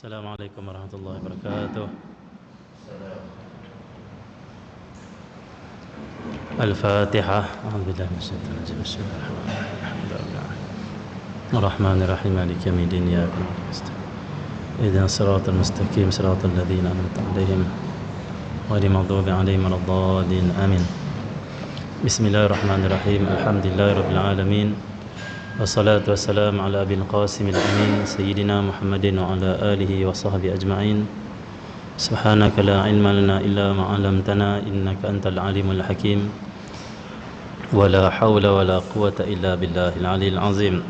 Assalamualaikum warahmatullahi wabarakatuh. Al-Fatihah. A'udzubillahi minasyaitonir rajim. Bismillahirrahmanirrahim. Ar-Rahmanir-Rahim. Maliki yaumiddin. Iyyaka na'budu wa iyyaka nasta'in. Ihdinas siratal mustaqim, siratal ladzina an'amta 'alaihim ghairil maghdubi 'alaihim waladdallin. Amin. Bismillahirrahmanirrahim. Alhamdulillahirabbil alamin. Wassalatu wassalamu ala abil qasimil amin sayyidina Muhammadin wa ala alihi wa sahbihi ajma'in. Subhanaka la ilma lana illa ma 'allamtana innaka antal alimul hakim. Wa la hawla wa la quwwata illa billahil aliyil azim.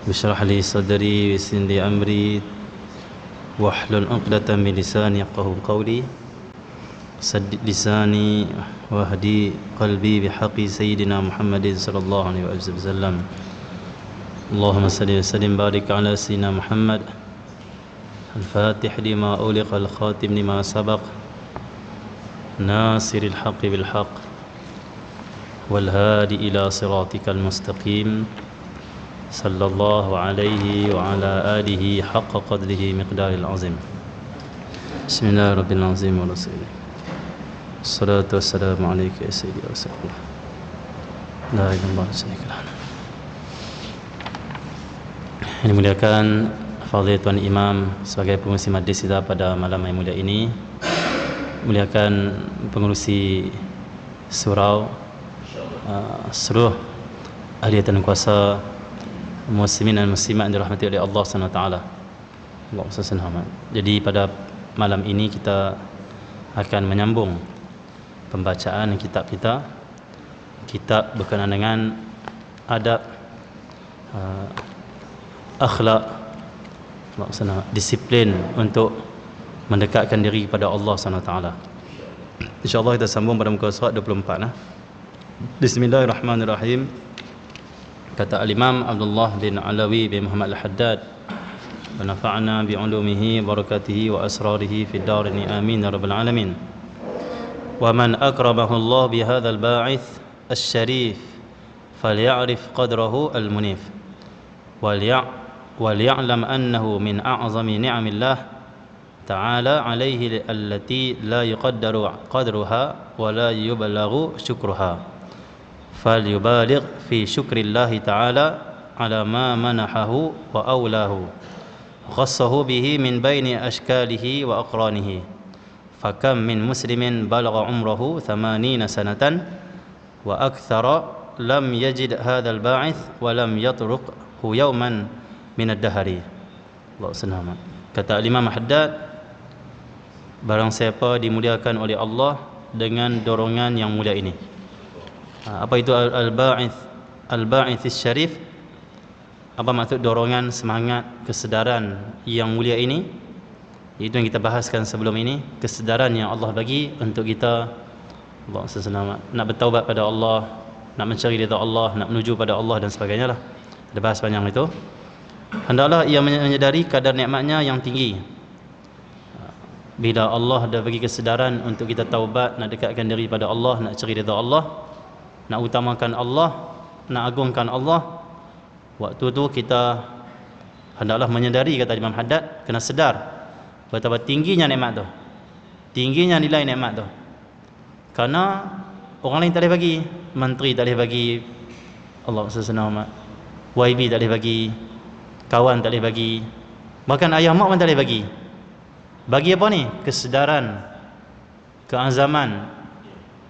Bishrah li sadri wa yassir li amri wahlul 'uqdatam min lisani yafqahu qawli. Saddid lisani wahdi qalbi bihaqqi sayyidina Muhammadin sallallahu alaihi wasallam. Allahumma salli wa sallim barik ala sayyidina Muhammad al-fatih lima uliqa al-khatim lima sabaq nasiril haqqi bil haqq wal hadi ila siratikal mustaqim sallallahu alaihi wa ala alihi haqqa qadrihi miqdaril azim. Bismillahirrahmanirrahim wa rasulillah. Assalatu wassalamu alayka ya sayyidi wa rasulullah. La ilaha illallah syarika. Ini muliakan Fadhil Tuan Imam sebagai pengurusi majlis kita pada malam yang mulia ini. Muliakan pengurusi surau, seluruh ahli dan kuasa muslimin dan muslimat yang dirahmati oleh Allah SWT. Allahumma salli ala Muhammad. Jadi pada malam ini kita akan menyambung pembacaan kitab kita, kitab berkenaan dengan adab, akhlak, disiplin untuk mendekatkan diri kepada Allah SWT. InsyaAllah kita sambung pada muka surat 24. Bismillahirrahmanirrahim. Kata Al-Imam Abdullah bin Alawi bin Muhammad Al-Haddad, wa nafa'na bi'ulumihi barakatihi wa asrarihi fid darini amin ya rabbal alamin. Wa man akramahu Allah bihadzal ba'its asy-syarif falya'rif qadrahu al-munif waliya'lam annahu min a'zami ni'amillah ta'ala alayhi allati la yuqaddaru qadruha wa la yubalaghu syukruha falyubaligh fi syukrillahi ta'ala ala ma manahahu wa awlahu khassahu bihi min baini ashkalihi wa aqranihi. Fakam min muslimin balagha umruhu 80 sanatan wa akthara lam yajid hadzal ba'its wa lam yatruqhu yawman min ad-dahri. Allahu subhanahu. Kata Imam Haddad, barang siapa dimuliakan oleh Allah dengan dorongan yang mulia ini. Apa itu al-ba'its? Al-ba'its syarif. Apa maksud dorongan, semangat, kesedaran yang mulia ini? Itu yang kita bahaskan sebelum ini. Kesedaran yang Allah bagi untuk kita, Allah SWT, nak bertaubat pada Allah, nak mencari ridha Allah, nak menuju pada Allah dan sebagainya lah. Ada bahas panjang itu. Hendaklah ia menyadari kadar nikmatnya yang tinggi. Bila Allah dah bagi kesedaran untuk kita taubat, nak dekatkan diri pada Allah, nak cari ridha Allah, nak utamakan Allah, nak agungkan Allah, waktu tu kita hendaklah menyadari, kata Imam Haddad, kena sedar betapa tingginya nikmat tu, tingginya nilai nikmat tu. Kerana orang lain tak boleh bagi, menteri tak boleh bagi, Allah SWT, YB tak boleh bagi, kawan tak boleh bagi, bahkan ayah mak pun tak boleh bagi. Bagi apa ni? Kesedaran, keazaman,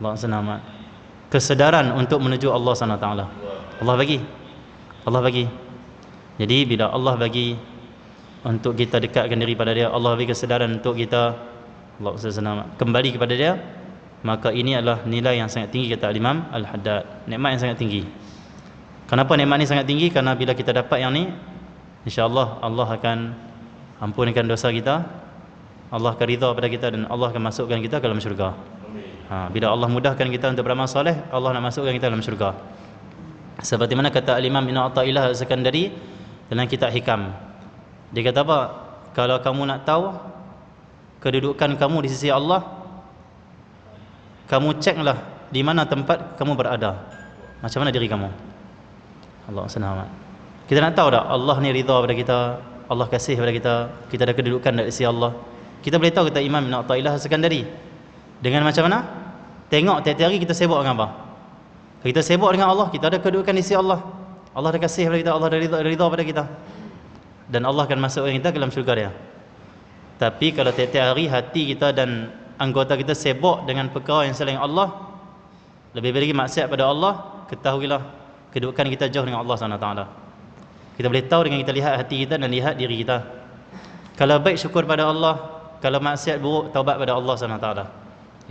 Allah SWT, kesedaran untuk menuju Allah SWT. Allah bagi, Allah bagi. Jadi bila Allah bagi untuk kita dekatkan diri pada dia, Allah bagi kesedaran untuk kita, Allah SWT, kembali kepada dia, maka ini adalah nilai yang sangat tinggi, kata Imam Al-Haddad. Nikmat yang sangat tinggi. Kenapa nikmat ni sangat tinggi? Kerana bila kita dapat yang ni, insya-Allah Allah akan ampunkan dosa kita, Allah akan ridha pada kita, dan Allah akan masukkan kita ke dalam syurga. Bila Allah mudahkan kita untuk beramal soleh, Allah nak masukkan kita dalam syurga. Seperti mana kata Al-Imam Ibn Athaillah Al-Sakandari dalam kitab Hikam. Dia kata apa? Kalau kamu nak tahu kedudukan kamu di sisi Allah, kamu ceklah di mana tempat kamu berada, macam mana diri kamu. Allah SWT. Kita nak tahu tak Allah ni ridha pada kita, Allah kasih kepada kita, kita ada kedudukan dari sisi Allah. Kita boleh tahu kata Imam Ibn Athaillah As-Sakandari, dengan macam mana? Tengok tiap-tiap hari kita sibuk dengan apa? Kita sibuk dengan Allah, kita ada kedudukan di sisi Allah. Allah dah kasih kepada kita, Allah dah ridha pada kita. Dan Allah akan masukkan kita ke dalam syurga dia. Tapi kalau tiap-tiap hari hati kita dan anggota kita sibuk dengan perkara yang selain Allah, lebih lagi maksiat pada Allah, ketahuilah kedudukan kita jauh dengan Allah SWT. Kita boleh tahu dengan kita lihat hati kita dan lihat diri kita. Kalau baik syukur pada Allah, kalau maksiat buruk taubat pada Allah SWT.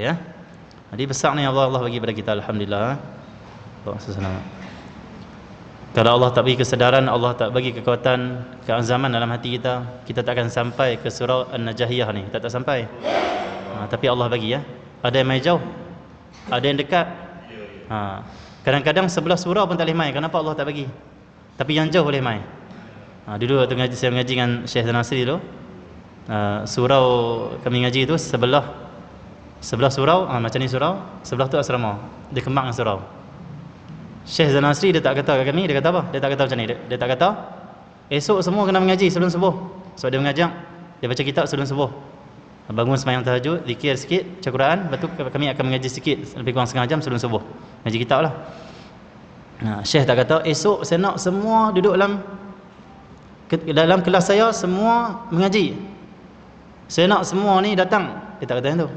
Ya. Jadi besar ni Allah bagi pada kita, alhamdulillah. Selamat. Kalau Allah tak bagi kesedaran, Allah tak bagi kekuatan, keazaman dalam hati kita, kita tak akan sampai ke surah An-Najahiyah ni. Kita tak sampai. Tapi Allah bagi ya. Ada yang mai jauh, ada yang dekat. Kadang-kadang sebelah surau pun tak boleh mai. Kenapa Allah tak bagi? Tapi yang jauh boleh mai. Dulu waktu ngaji, saya mengaji dengan Syekh Zanasri dulu. Surau kami ngaji itu sebelah surau, macam ni surau, sebelah tu asrama. Dia kembang surau. Syekh Zanasri dia tak kata kat kami, dia kata apa? Dia tak kata macam ni. Dia tak kata esok semua kena mengaji sebelum subuh. So dia mengajak, dia baca kitab sebelum subuh. Bangun sembahyang tahajud, zikir sikit, baca Quran, lepas tu kami akan mengaji sikit, lebih kurang setengah jam sebelum subuh. Ngaji kitab lah. Syekh tak kata esok saya nak semua duduk dalam kelas saya semua mengaji. Saya nak semua ni datang. Dia tak kata yang tu.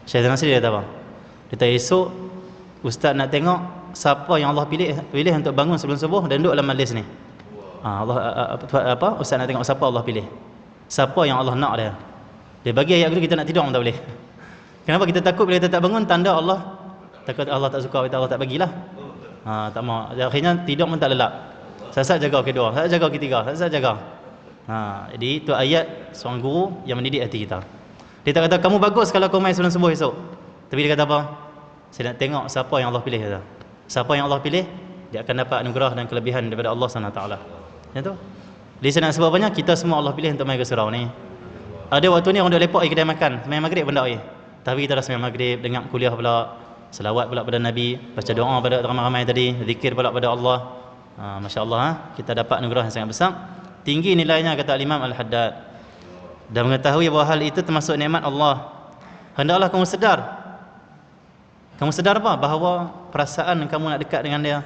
Syekh Zanasri dia kata apa? Dia kata esok ustaz nak tengok siapa yang Allah pilih untuk bangun sebelum subuh dan duduk dalam majlis ni. Ustaz nak tengok siapa Allah pilih. Siapa yang Allah nak dia. Dia bagi ayat dulu, kita nak tidur pun tak boleh. Kenapa kita takut bila kita tak bangun? Tanda Allah, takut Allah tak suka, Allah tak bagilah. Tak mau. Akhirnya tidur pun tak lelap. Sasat jaga kedua, sasat jaga ketiga, sasat jaga. Jadi itu ayat seorang guru yang mendidik hati kita. Dia tak kata kamu bagus kalau kau main sebelum subuh esok. Tapi dia kata apa? Saya nak tengok siapa yang Allah pilih. Kata. Siapa yang Allah pilih, dia akan dapat anugerah dan kelebihan daripada Allah SWT. Yang tu. Jadi saya nak sebut banyak, kita semua Allah pilih untuk main ke surau ni. Ada waktu ni orang duduk lepak kedai makan, main maghrib pun tak boleh. Tapi kita dah sembahyang maghrib, dengar kuliah pula, selawat pula pada Nabi, baca doa pada ramai-ramai tadi, zikir pula pada Allah. Masya-Allah, kita dapat anugerah yang sangat besar. Tinggi nilainya kata Imam Al-Haddad. Dan mengetahui bahawa hal itu termasuk nikmat Allah. Hendaklah kamu sedar. Kamu sedar apa? Bahawa perasaan kamu nak dekat dengan dia,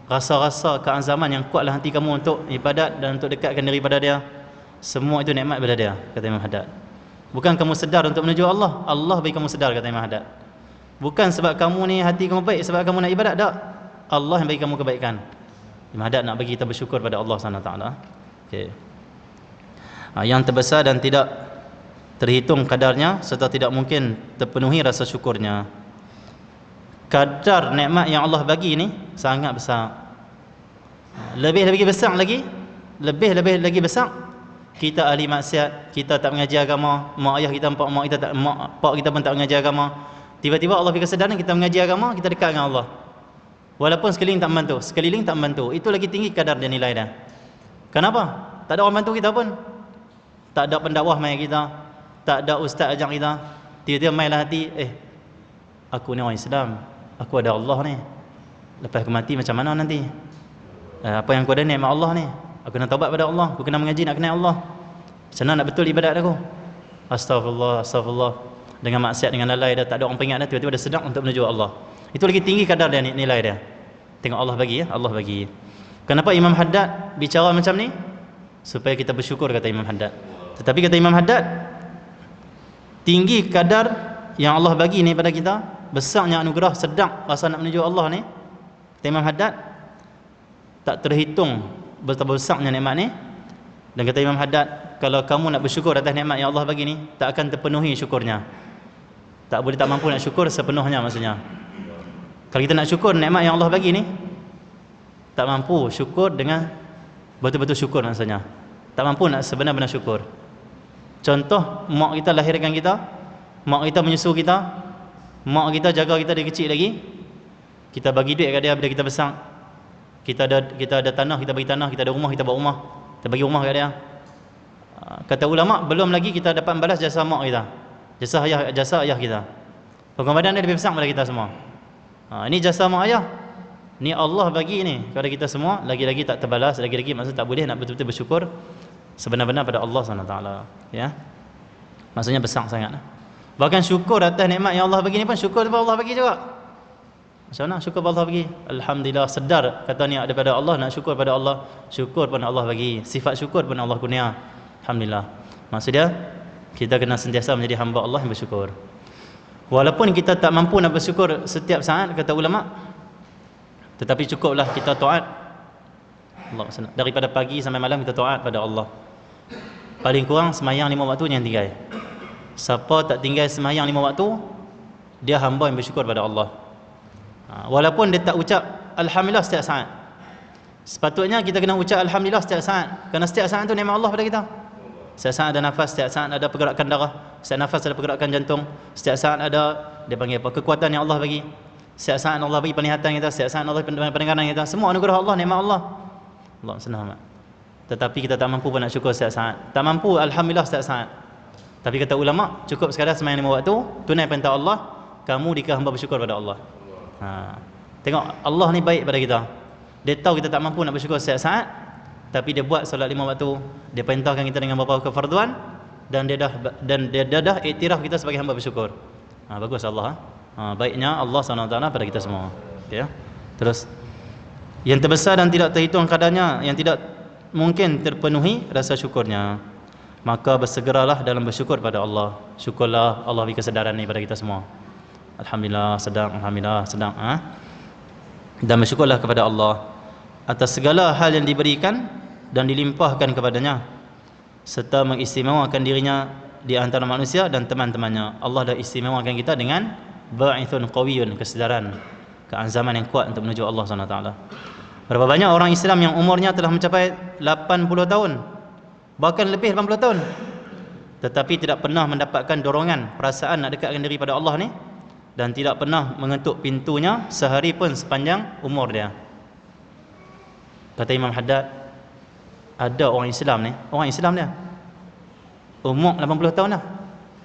rasa-rasa keazaman yang kuat dalam hati kamu untuk ibadat dan untuk dekatkan diri pada dia, semua itu nikmat pada dia, kata Imam Haddad. Bukan kamu sedar untuk menuju Allah, Allah bagi kamu sedar, kata Imam Haddad. Bukan sebab kamu ni hati kamu baik, sebab kamu nak ibadat, tak. Allah yang bagi kamu kebaikan. Imam Haddad nak bagi kita bersyukur pada Allah SWT. Okay. Yang terbesar dan tidak terhitung kadarnya serta tidak mungkin terpenuhi rasa syukurnya. Kadar nikmat yang Allah bagi ni sangat besar. Lebih besar lagi, lebih lagi besar. Kita ahli maksiat, kita tak mengaji agama, mak ayah kita, pak kita pun tak mengaji agama. Tiba-tiba Allah bagi kesedaran kita mengaji agama, kita dekat dengan Allah. Walaupun sekeliling tak membantu, itu lagi tinggi kadar dan nilai dia. Kenapa? Tak ada orang bantu kita pun. Tak ada pendakwah mai kita, tak ada ustaz ajak kita. Tiba-tiba mailah hati, aku ni orang Islam, aku ada Allah ni. Lepas aku mati macam mana nanti? Apa yang aku ada nikmat Allah ni. Aku kena taubat pada Allah, aku kena mengaji nak kenal Allah. Senang nak betul ibadat aku. Astagfirullah. Dengan maksiat, dengan lalai dah tak ada orang peringat dah, tiba-tiba dah sedang untuk menuju Allah. Itu lagi tinggi kadar dia, nilai dia. Tengok Allah bagi ya, Allah bagi. Kenapa Imam Haddad bicara macam ni? Supaya kita bersyukur, kata Imam Haddad. Tetapi kata Imam Haddad, tinggi kadar yang Allah bagi ni pada kita, besarnya anugerah, sedang rasa nak menuju Allah ni, kata Imam Haddad, tak terhitung betapa besarnya nikmat ni. Dan kata Imam Haddad, kalau kamu nak bersyukur atas nikmat yang Allah bagi ni, tak akan terpenuhi syukurnya. Tak mampu nak syukur sepenuhnya maksudnya. Kalau kita nak syukur nikmat yang Allah bagi ni, tak mampu syukur dengan betul-betul syukur maksudnya. Tak mampu nak sebenar-benar syukur. Contoh, mak kita lahirkan kita, mak kita menyusu kita, mak kita jaga kita dari kecil lagi, kita bagi duit kat dia bila kita besar. Kita ada tanah, kita bagi tanah, kita ada rumah, kita buat rumah, kita bagi rumah kat dia. Kata ulama, belum lagi kita dapat balas jasa mak kita, jasa ayah kita. Pengorbanan dia lebih besar daripada kita semua. Ini jasa mak ayah, ni Allah bagi ni kepada kita semua, lagi-lagi tak terbalas, lagi-lagi maksud tak boleh nak betul-betul bersyukur sebenar-benar pada Allah SWT, ya. Maksudnya besar sangat. Bahkan syukur atas nikmat yang Allah bagi ni pun syukur kepada Allah bagi juga. Macam mana syukur kepada Allah bagi? Alhamdulillah, sedar kata ni daripada Allah, nak syukur pada Allah, syukur pun Allah bagi. Sifat syukur pun Allah kurnia. Alhamdulillah. Maksudnya kita kena sentiasa menjadi hamba Allah yang bersyukur. Walaupun kita tak mampu nak bersyukur setiap saat, kata ulama, tetapi cukuplah kita taat Allah. Daripada pagi sampai malam kita taat pada Allah. Paling kurang semayang 5 waktu jangan tinggal. Siapa tak tinggal semayang 5 waktu, dia hamba yang bersyukur pada Allah. Walaupun dia tak ucap Alhamdulillah setiap saat, sepatutnya kita kena ucap Alhamdulillah setiap saat. Kerana setiap saat tu nikmat Allah pada kita. Setiap saat ada nafas, setiap saat ada pergerakan darah, setiap nafas ada pergerakan jantung, setiap saat ada, dia panggil apa, kekuatan yang Allah bagi. Setiap saat Allah bagi penglihatan kita, setiap saat Allah bagi pendengaran kita. Semua anugerah Allah, nikmat Allah. Allah senang. Tetapi kita tak mampu pun nak syukur setiap saat. Tak mampu Alhamdulillah setiap saat. Tapi kata ulama, cukup sekadar sembahyang 5 waktu, tunai perintah Allah, kamu dikah hamba bersyukur pada Allah. Tengok Allah ni baik pada kita. Dia tahu kita tak mampu nak bersyukur setiap saat, tapi dia buat solat 5 waktu. Dia perintahkan kita dengan beberapa kefarduan, dan dia dah iktiraf kita sebagai hamba bersyukur. Bagus Allah. Baiknya Allah SWT pada kita semua. Ya. Terus yang terbesar dan tidak terhitung kadarnya, yang tidak mungkin terpenuhi rasa syukurnya, maka bersegeralah dalam bersyukur pada Allah. Syukurlah Allah beri kesedaran ni pada kita semua. Alhamdulillah sedang, Alhamdulillah sedang. Dan bersyukurlah kepada Allah atas segala hal yang diberikan dan dilimpahkan kepadanya, serta mengistimewakan dirinya di antara manusia dan teman-temannya. Allah dah istimewakan kita dengan ba'ithun qawiyun, kesedaran, keazaman yang kuat untuk menuju Allah SWT. Berapa banyak orang Islam yang umurnya telah mencapai 80 tahun, bahkan lebih 80 tahun, tetapi tidak pernah mendapatkan dorongan, perasaan nak dekatkan diri pada Allah ni, dan tidak pernah mengetuk pintunya sehari pun sepanjang umur dia. Kata Imam Haddad, ada orang Islam ni, orang Islam dia umur 80 tahun dah,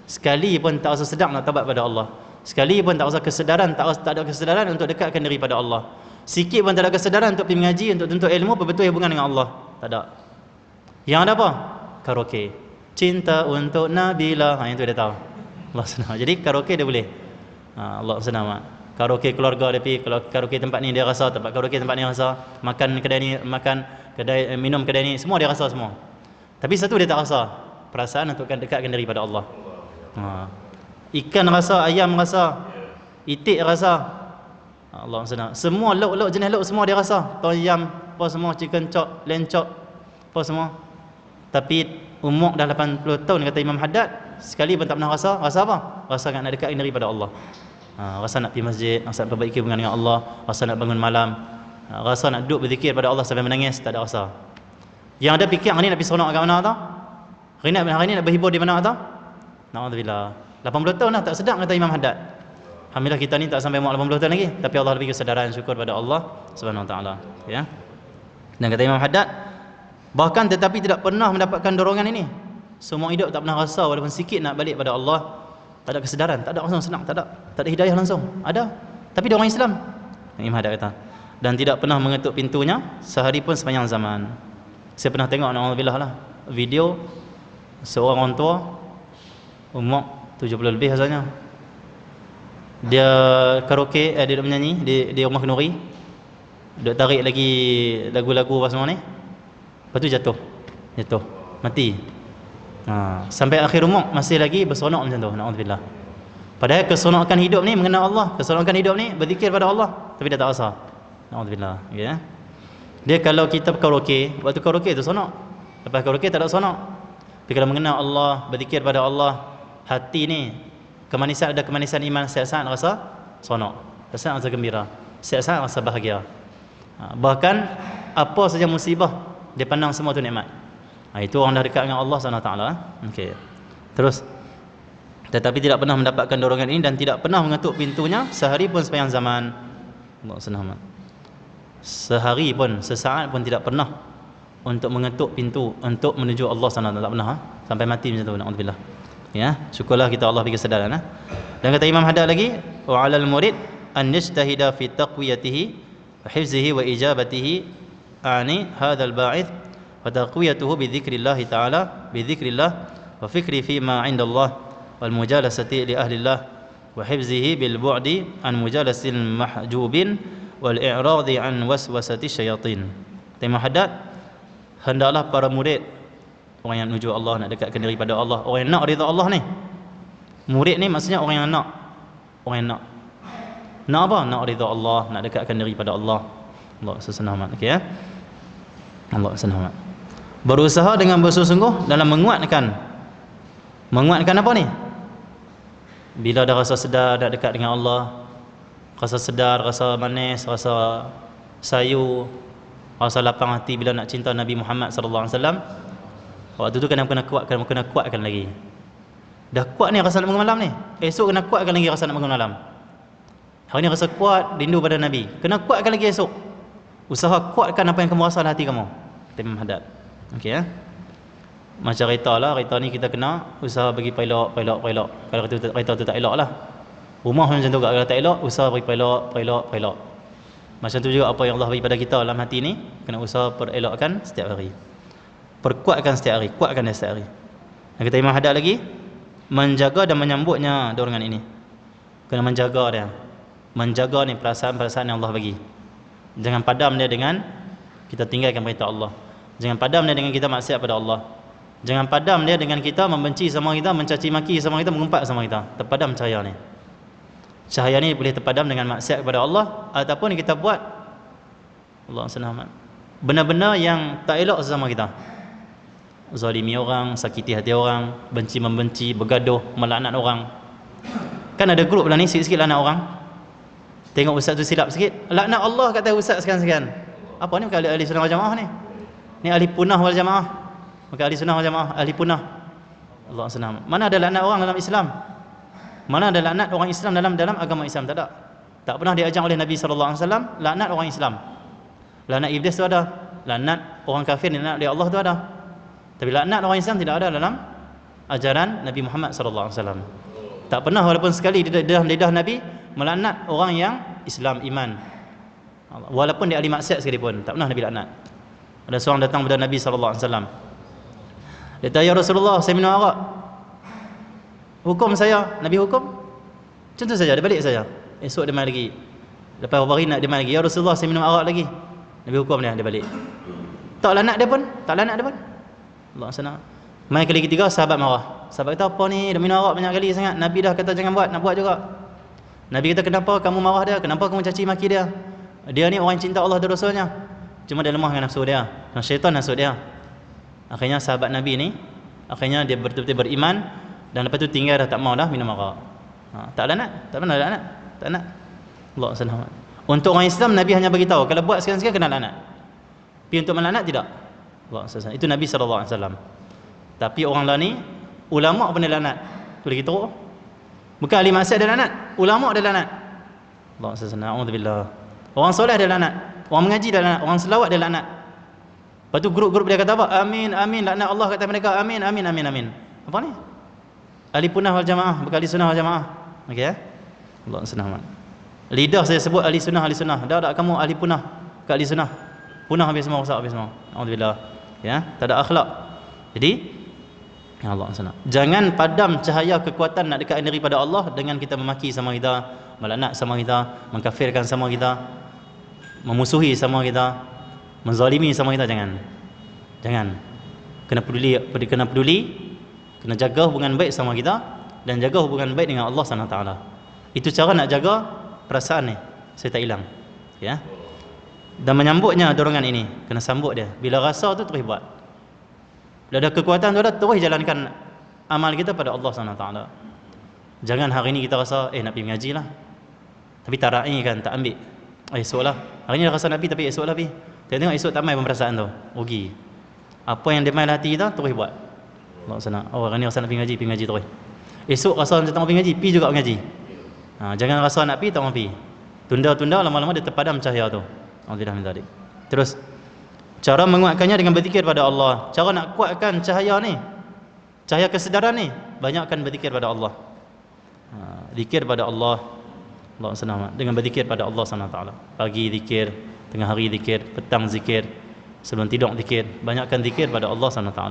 sekali pun tak rasa sedap nak taubat pada Allah, sekali pun tak rasa kesedaran, tak ada kesedaran untuk dekatkan diri pada Allah, sikit pun tak ada kesedaran untuk pergi mengaji, untuk tuntut ilmu, betul-betul hubungan dengan Allah. Tak ada. Yang ada apa? Karaoke. Cinta untuk Nabila. Yang tu dia tahu. Allah senang. Jadi karaoke dia boleh. Allah senang. Karaoke keluarga dia pergi, kalau karaoke tempat ni dia rasa, tempat karaoke tempat ni rasa, makan kedai ni, makan kedai, minum kedai ni, semua dia rasa semua. Tapi satu dia tak rasa, perasaan untuk dekatkan diri pada Allah. Ikan rasa, ayam rasa, itik rasa, Allah senang. Semua lauk-lauk, jenis lauk semua dia rasa. Tom yam, apa semua, chicken chop, lamb chop, apa semua. Tapi umur dah 80 tahun, kata Imam Haddad, sekali pun tak pernah rasa. Rasa apa? Rasa nak dekatkan diri pada Allah. Rasa nak pergi masjid, rasa nak perbaiki hubungan dengan Allah, rasa nak bangun malam, rasa nak duduk berzikir pada Allah sampai menangis, tak ada rasa. Yang ada fikir hari ni nak pergi seronok kat mana tau? Hari ni nak berhibur di mana tau? Na'udzubillah. 80 tahun dah tak sedap, kata Imam Haddad. Alhamdulillah kita ni tak sampai umur 80 tahun lagi, tapi Allah lebih kesedaran, syukur pada Allah Subhanahu Wa Taala. Ya. Dan kata Imam Haddad, bahkan tetapi tidak pernah mendapatkan dorongan ini. Semua hidup tak pernah rasa walaupun sikit nak balik pada Allah. Tak ada kesedaran, tak ada langsung senang, tak ada hidayah langsung. Ada, tapi dia orang Islam. Imam Haddad kata, dan tidak pernah mengetuk pintunya sehari pun sepanjang zaman. Saya pernah tengok, na'udzubillah lah, video seorang orang tua umur 70 lebih rasanya. Dia karaoke, dia duduk menyanyi di rumah kenduri, duduk tarik lagi lagu-lagu apa semua ni, lepas tu jatuh, mati. Sampai akhir umur masih lagi berseronok macam tu, na'udzubillah. Padahal keseronokan hidup ni mengenal Allah, keseronokan hidup ni berzikir pada Allah, tapi dia tak rasa, na'udzubillah. Ya. Dia kalau kita karaoke, waktu karaoke tu seronok, lepas karaoke tak ada seronok. Tapi kalau mengenal Allah, berzikir pada Allah, hati ni kemanisan, ada kemanisan iman, setiap-saat rasa seronok, setiap-saat rasa gembira, setiap-saat rasa bahagia. Bahkan apa saja musibah dia pandang semua tu nikmat. Itu orang dah dekat dengan Allah SWT. Okey. Terus, tetapi tidak pernah mendapatkan dorongan ini dan tidak pernah mengetuk pintunya sehari pun sepanjang zaman. Allah senang. Sehari pun, sesaat pun tidak pernah untuk mengetuk pintu untuk menuju Allah SWT. Tak pernah. Sampai mati macam tu. Na'udzubillah. Ya, syukurlah kita Allah bagi kesedaran. Dan kata Imam Haddad lagi, wa 'alal murid an yajtahida fi taqwiyatihi wa hifzihi wa ijabatihi ani hadzal ba'ith fataqwiyatuhu bi dzikrillah ta'ala bi dzikrillah wa fikri fi ma 'indallah wal mujalasati li ahlillah wa hifzihi bil bu'di an mujalasil mahjubin wal i'radi an waswasati syayatin. Tema hadat, hendaklah para murid, orang yang menuju Allah, nak dekatkan diri pada Allah, orang yang nak ridha Allah ni. Murid ni maksudnya orang yang nak, orang yang nak apa? Nak ridha Allah, nak dekatkan diri pada Allah. Allah sesanamat. Okey ya. Allah sesanamat. Berusaha dengan bersungguh-sungguh dalam menguatkan apa ni? Bila dah rasa sedar dah dekat dengan Allah, rasa sedar, rasa manis, rasa sayu, rasa lapang hati bila nak cinta Nabi Muhammad sallallahu alaihi wasallam, waktu tu kena kuatkan lagi. Dah kuat ni rasa nak bangun malam ni, esok kena kuatkan lagi rasa nak bangun malam. Hari ni rasa kuat rindu pada Nabi, kena kuatkan lagi esok. Usaha kuatkan apa yang kamu rasa dalam hati kamu. Tema hadat. Okey ya. Macam kereta lah, kereta ni kita kena usaha bagi pilot. Kalau kereta tu tak elok lah. Rumah macam tu, kalau tak elok, usaha bagi pilot. Macam tu juga apa yang Allah bagi pada kita dalam hati ni, kena usaha perelokkan setiap hari. Perkuatkan setiap hari, kuatkan dia setiap hari. Dan kita imam hadat lagi, menjaga dan menyambutnya dorongan ini. Kena menjaga dia. Menjaga ni perasaan-perasaan yang Allah bagi. Jangan padam dia dengan kita tinggalkan perintah Allah. Jangan padam dia dengan kita maksiat pada Allah. Jangan padam dia dengan kita membenci sama kita, mencaci maki sama kita, mengumpat sama kita. Terpadam cahaya ni. Cahaya ni boleh terpadam dengan maksiat kepada Allah, ataupun kita buat Allah selamat benda-benda yang tak elok sesama kita. Zalimi orang, sakiti hati orang, benci membenci, bergaduh, melaknat orang. Kan ada grup lah ni, sikit-sikit laknat orang. Tengok ustaz tu silap sikit, laknat Allah kata ustaz sekian-sekian. Apa ni bukan ahli sunnah wal jamaah ni? Ni ahli punah wal jamaah. Maka ahli sunnah wal jamaah, ahli punah. Allah senang. Mana ada laknat orang dalam Islam? Mana ada laknat orang Islam dalam agama Islam? Tak ada. Tak pernah diajar oleh Nabi sallallahu alaihi wasallam laknat orang Islam. Laknat iblis tu ada. Laknat orang kafir ni laknat dia Allah tu ada. Tapi laknat orang Islam tidak ada dalam ajaran Nabi Muhammad sallallahu alaihi wasallam. Tak pernah walaupun sekali di dalam lidah Nabi melaknat orang yang Islam iman. Walaupun dia ahli maksiat sekalipun, tak pernah Nabi laknat. Ada seorang datang kepada Nabi sallallahu alaihi wasallam. Dia tanya, ya Rasulullah, saya minum arak. Hukum saya, Nabi hukum? Contoh saja, dia balik saja. Esok dia main lagi. Lepas beberapa hari nak dia main lagi. Ya Rasulullah, saya minum arak lagi. Nabi hukum dia balik. Tak laknat dia pun. Allah sana. Main kali ketiga, sahabat marah. Sahabat kata, apa ni? Dah minum arak banyak kali sangat. Nabi dah kata jangan buat, nak buat juga. Nabi kata, kenapa kamu marah dia? Kenapa kamu caci maki dia? Dia ni orang cinta Allah dan Rasulnya. Cuma dia lemah dengan nafsu dia. Dan syaitan nafsu dia. Akhirnya sahabat Nabi ni, akhirnya dia betul-betul beriman. Dan lepas tu tinggal dah tak mau dah minum arak. Tak laknat, tak pernah laknat. Tak nak. Allah selamat. Untuk orang Islam, Nabi hanya bagi tahu kalau buat sekian-sekian kena laknat. Tapi untuk melaknat tidak. Allah selamat. Itu Nabi sallallahu alaihi wasallam. Tapi orang lain ni, ulama pun dia laknat. Boleh kita teruk. Bukan ahli maksiat dia laknat, ulama dia laknat. Allah selamat. Auzubillah. Orang soleh dia laknat, orang mengaji dia laknat, orang selawat dia laknat. Lepas tu grup-grup dia kata apa? Amin, amin, laknat Allah kata mereka. Amin, amin, amin, amin. Apa ni? Ahli punah wal jamaah, bukan ahli sunnah wal jamaah. Okey ya? Allah selamat. Lidah saya sebut ahli sunnah, ahli sunnah. Dah kamu ahli punah, bukan ahli sunnah. Punah habis semua, rosak habis semua. Alhamdulillah. Ya, tak ada akhlak. Jadi ya Allah selamat. Jangan padam cahaya kekuatan nak dekat diri pada Allah dengan kita memaki sama kita, melaknat sama kita, mengkafirkan sama kita, memusuhi sama kita, menzalimi sama kita. Jangan. Kena peduli, kena jaga hubungan baik sama kita dan jaga hubungan baik dengan Allah Subhanahu taala. Itu cara nak jaga perasaan ni saya tak hilang. Ya. Dan menyambutnya dorongan ini, kena sambut dia. Bila rasa tu terus buat. Bila ada kekuatan tu dah terus jalankan amal kita pada Allah Subhanahu taala. Jangan hari ni kita rasa nak pergi mengaji lah. Tapi tak raih kan, tak ambil. Esok lah. Hari ni dah rasa nak pergi tapi esok lah pergi. Tengok esok tak main perasaan tu. Rugi. Apa yang dia main hati kita terus buat. Allah sana. Oh, hari ni rasa nak pergi ngaji terus. Esok rasa macam tak mau pergi ngaji, pergi juga ngaji. Jangan rasa nak pergi tak mau pergi. Tunda-tunda lama-lama dia terpadam cahaya tu. Alhamdulillah min dzalik. Terus cara menguatkannya dengan berzikir pada Allah. Cara nak kuatkan cahaya ni, cahaya kesedaran ni, banyakkan berzikir pada Allah. Zikir pada Allah. Allah senang dengan berzikir pada Allah SWT. Pagi zikir, tengah hari zikir, petang zikir, Sebelum tidur zikir, banyakkan zikir pada Allah SWT.